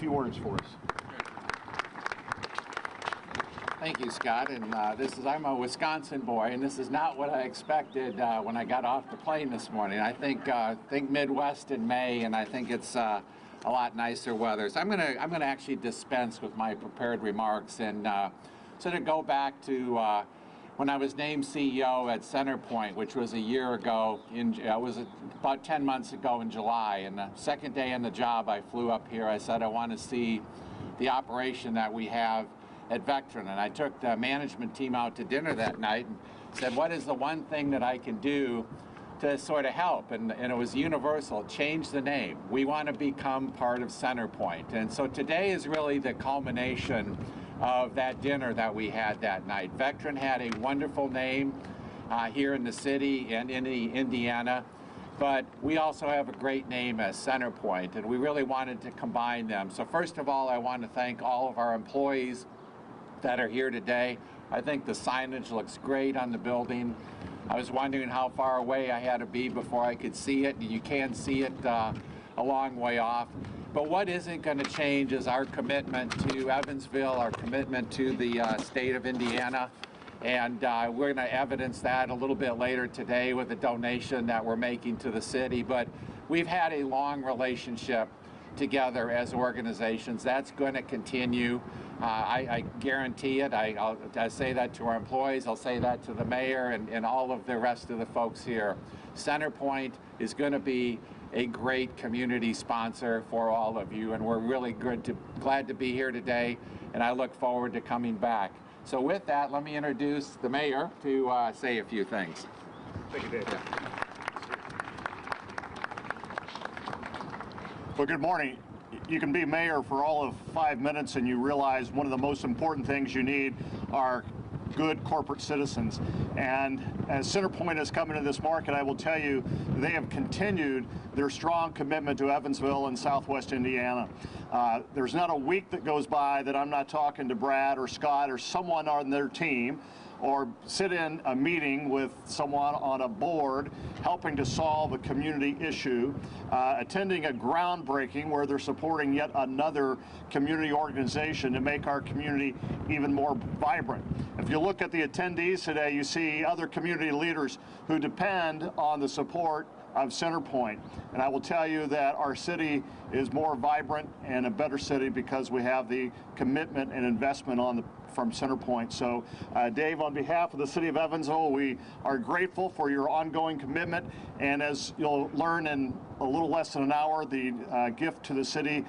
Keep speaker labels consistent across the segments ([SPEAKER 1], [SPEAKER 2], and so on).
[SPEAKER 1] few words for us.
[SPEAKER 2] Thank you, Scott. And I'm a Wisconsin boy, and this is not what I expected when I got off the plane this morning. I think Midwest in May, and I think it's a lot nicer weather. So I'm gonna actually dispense with my prepared remarks and sort of go back to when I was named CEO at CenterPoint, which was a year ago. It was about 10 months ago in July. And the second day in the job, I flew up here. I said I want to see the operation that we have at Vectren, and I took the management team out to dinner that night and said, what is the one thing that I can do to sort of help? And it was universal: change the name. We want to become part of CenterPoint. And so today is really the culmination of that dinner that we had that night. Vectren had a wonderful name here in the city and in Indiana, but we also have a great name as CenterPoint, and we really wanted to combine them. So first of all, I want to thank all of our employees that are here today. I think the signage looks great on the building. I was wondering how far away I had to be before I could see it, and you can see it a long way off. But what isn't going to change is our commitment to Evansville, our commitment to the state of Indiana, and we're going to evidence that a little bit later today with a donation that we're making to the city. But we've had a long relationship together as organizations. That's going to continue. I guarantee it. I say that to our employees. I'll say that to the mayor and all of the rest of the folks here. CenterPoint is going to be a great community sponsor for all of you, and we're really glad to be here today, and I look forward to coming back. So with that, let me introduce the mayor to say a few things.
[SPEAKER 1] Thank you, Dave.
[SPEAKER 2] Yeah.
[SPEAKER 1] Well, good morning. You can be mayor for all of 5 minutes and you realize one of the most important things you need are good corporate citizens. And as CenterPoint has come into this market, I will tell you, they have continued their strong commitment to Evansville and Southwest Indiana. There's not a week that goes by that I'm not talking to Brad or Scott or someone on their team, or sit in a meeting with someone on a board helping to solve a community issue, attending a groundbreaking where they're supporting yet another community organization to make our community even more vibrant. If you look at the attendees today, you see other community leaders who depend on the support of CenterPoint. And I will tell you that our city is more vibrant and a better city because we have the commitment and investment from CenterPoint. So Dave, on behalf of the city of Evansville, we are grateful for your ongoing commitment. And as you'll learn in a little less than an hour, the gift to the city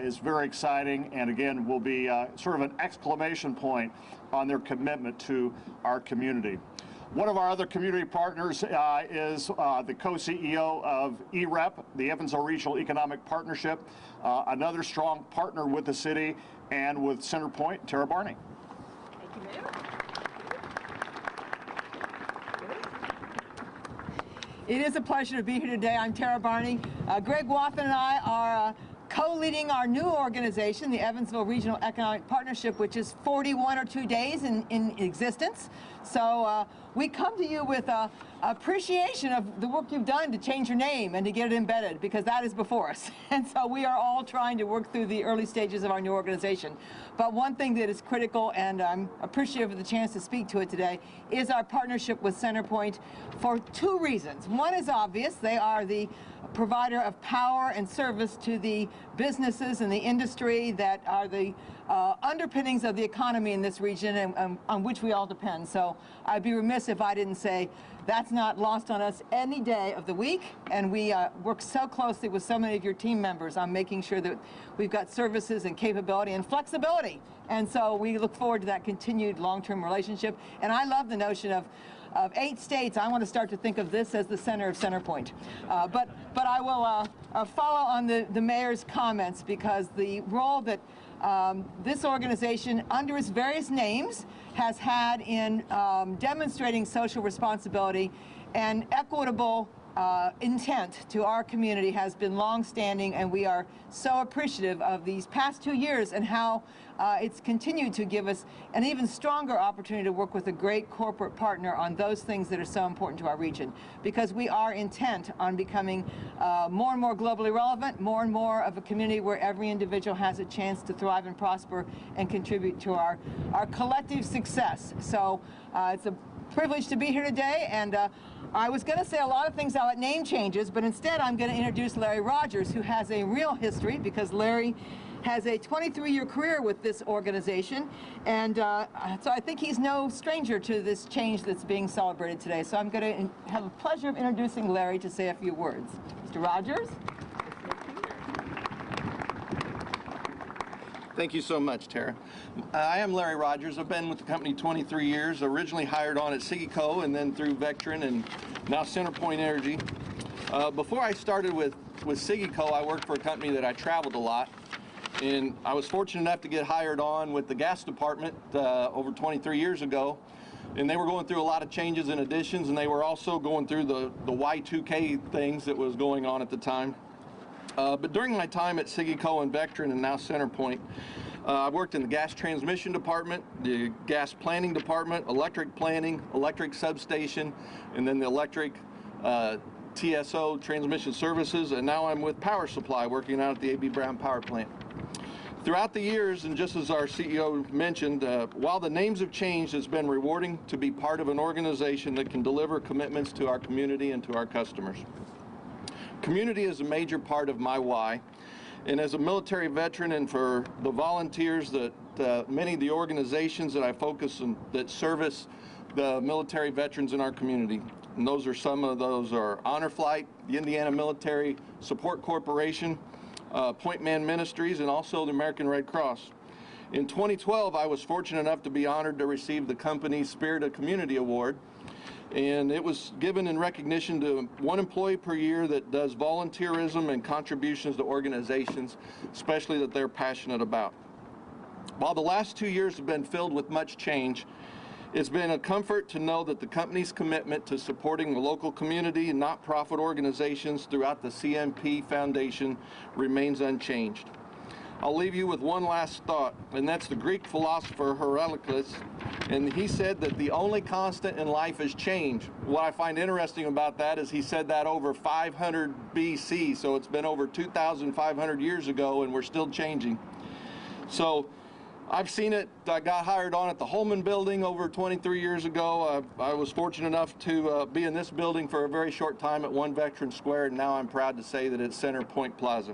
[SPEAKER 1] is very exciting, and again will be sort of an exclamation point on their commitment to our community. One of our other community partners is the co-CEO of EREP, the Evansville Regional Economic Partnership, another strong partner with the city and with CenterPoint. Tara Barney.
[SPEAKER 3] Thank you, Mayor. It is a pleasure to be here today. I'm Tara Barney. Greg Wathen and I are co-leading our new organization, the Evansville Regional Economic Partnership, which is 41 or 2 days in existence. So we come to you with appreciation of the work you've done to change your name and to get it embedded, because that is before us. And so we are all trying to work through the early stages of our new organization. But one thing that is critical, and I'm appreciative of the chance to speak to it today, is our partnership with CenterPoint for 2 reasons. One is obvious. They are the provider of power and service to the businesses and the industry that are the underpinnings of the economy in this region, and on which we all depend. So I'd be remiss if I didn't say that's not lost on us any day of the week, and we work so closely with so many of your team members on making sure that we've got services and capability and flexibility. And so we look forward to that continued long-term relationship. And I love the notion of 8 states. I want to start to think of this as the center of CenterPoint. But I will follow on the mayor's comments, because the role that this organization, under its various names, has had in demonstrating social responsibility and equitable intent to our community has been long-standing, and we are so appreciative of these past 2 years and how it's continued to give us an even stronger opportunity to work with a great corporate partner on those things that are so important to our region, because we are intent on becoming more and more globally relevant, more and more of a community where every individual has a chance to thrive and prosper and contribute to our collective success. So it's a privilege to be here today, and I was going to say a lot of things about name changes, but instead I'm going to introduce Larry Rogers, who has a real history, because Larry has a 23-year career with this organization, and so I think he's no stranger to this change that's being celebrated today. So I'm going to have the pleasure of introducing Larry to say a few words. Mr. Rogers?
[SPEAKER 4] Thank you so much, Tara. I am Larry Rogers. I've been with the company 23 years, originally hired on at Siggyco and then through Vectren and now CenterPoint Energy. Before I started with Siggyco, I worked for a company that I traveled a lot, and I was fortunate enough to get hired on with the gas department over 23 years ago, and they were going through a lot of changes and additions, and they were also going through the Y2K things that was going on at the time. But during my time at Siggyco and Vectren and now CenterPoint, I worked in the gas transmission department, the gas planning department, electric planning, electric substation, and then the electric TSO, transmission services, and now I'm with power supply, working out at the A.B. Brown power plant. Throughout the years, and just as our CEO mentioned, while the names have changed, it's been rewarding to be part of an organization that can deliver commitments to our community and to our customers. Community is a major part of my why, and as a military veteran and for the volunteers that many of the organizations that I focus on that service the military veterans in our community, and those are some of those are Honor Flight, the Indiana Military Support Corporation, Point Man Ministries, and also the American Red Cross. In 2012, I was fortunate enough to be honored to receive the company's Spirit of Community Award, and it was given in recognition to one employee per year that does volunteerism and contributions to organizations, especially that they're passionate about. While the last 2 years have been filled with much change, it's been a comfort to know that the company's commitment to supporting the local community and not-profit organizations throughout the CMP Foundation remains unchanged. I'll leave you with one last thought, and that's the Greek philosopher Heraclitus, and he said that the only constant in life is change. What I find interesting about that is he said that over 500 BC, so it's been over 2,500 years ago, and we're still changing. So I've seen it. I got hired on at the Holman building over 23 years ago. I was fortunate enough to be in this building for a very short time at One Vectren Square, and now I'm proud to say that it's CenterPoint Plaza.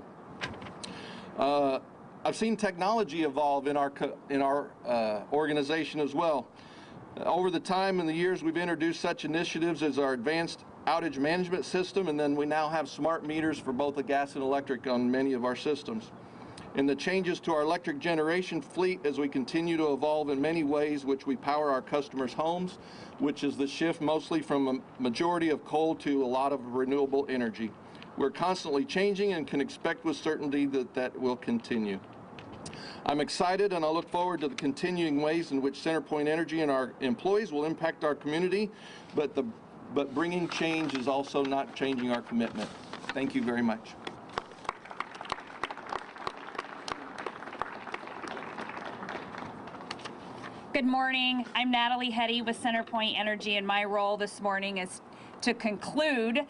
[SPEAKER 4] I've seen technology evolve in our organization as well. Over the time and the years, we've introduced such initiatives as our advanced outage management system, and then we now have smart meters for both the gas and electric on many of our systems. And the changes to our electric generation fleet as we continue to evolve in many ways, which we power our customers' homes, which is the shift mostly from a majority of coal to a lot of renewable energy. We're constantly changing and can expect with certainty that that will continue. I'm excited, and I look forward to the continuing ways in which CenterPoint Energy and our employees will impact our community, but bringing change is also not changing our commitment. Thank you very much.
[SPEAKER 5] Good morning. I'm Natalie Keiser with CenterPoint Energy, and my role this morning is to conclude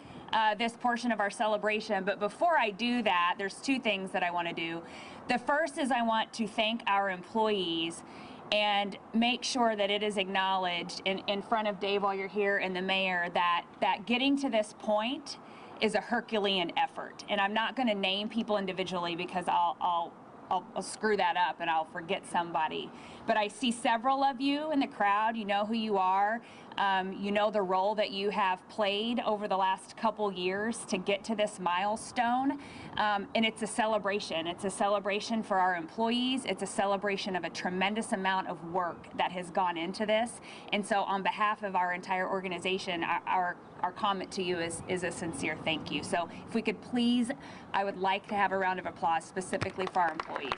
[SPEAKER 5] this portion of our celebration. But before I do that, there's two things that I want to do. The first is I want to thank our employees and make sure that it is acknowledged in front of Dave while you're here and the mayor that getting to this point is a Herculean effort. And I'm not going to name people individually because I'll screw that up and I'll forget somebody. But I see several of you in the crowd. You know who you are. You know the role that you have played over the last couple years to get to this milestone. And it's a celebration. It's a celebration for our employees. It's a celebration of a tremendous amount of work that has gone into this. And so on behalf of our entire organization, our comment to you is a sincere thank you. So if we could please, I would like to have a round of applause specifically for our employees.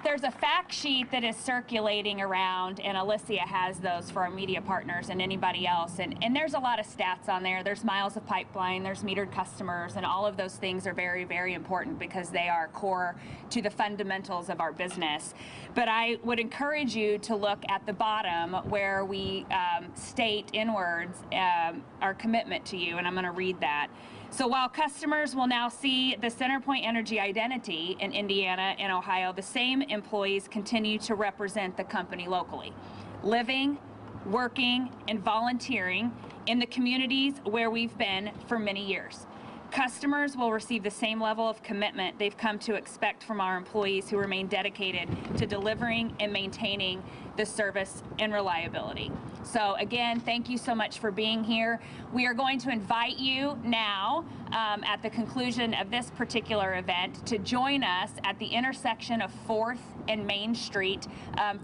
[SPEAKER 5] there's a fact sheet that is circulating around, and Alicia has those for our media partners and anybody else. And there's a lot of stats on there. There's miles of pipeline, there's metered customers, and all of those things are very, very important because they are core to the fundamentals of our business. But I would encourage you to look at the bottom where we state in words our commitment to you, and I'm going to read that. So while customers will now see the CenterPoint Energy identity in Indiana and Ohio, the same employees continue to represent the company locally, living, working, and volunteering in the communities where we've been for many years. Customers will receive the same level of commitment they've come to expect from our employees who remain dedicated to delivering and maintaining the service and reliability. So again, thank you so much for being here. We are going to invite you now at the conclusion of this particular event to join us at the intersection of 4th and Main Street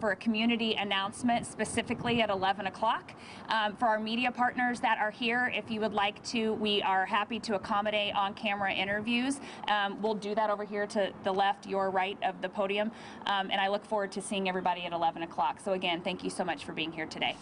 [SPEAKER 5] for a community announcement, specifically at 11 o'clock. For our media partners that are here, if you would like to, we are happy to accommodate on-camera interviews. We'll do that over here to the left, your right of the podium. And I look forward to seeing everybody at 11 o'clock. So again, thank you so much for being here today.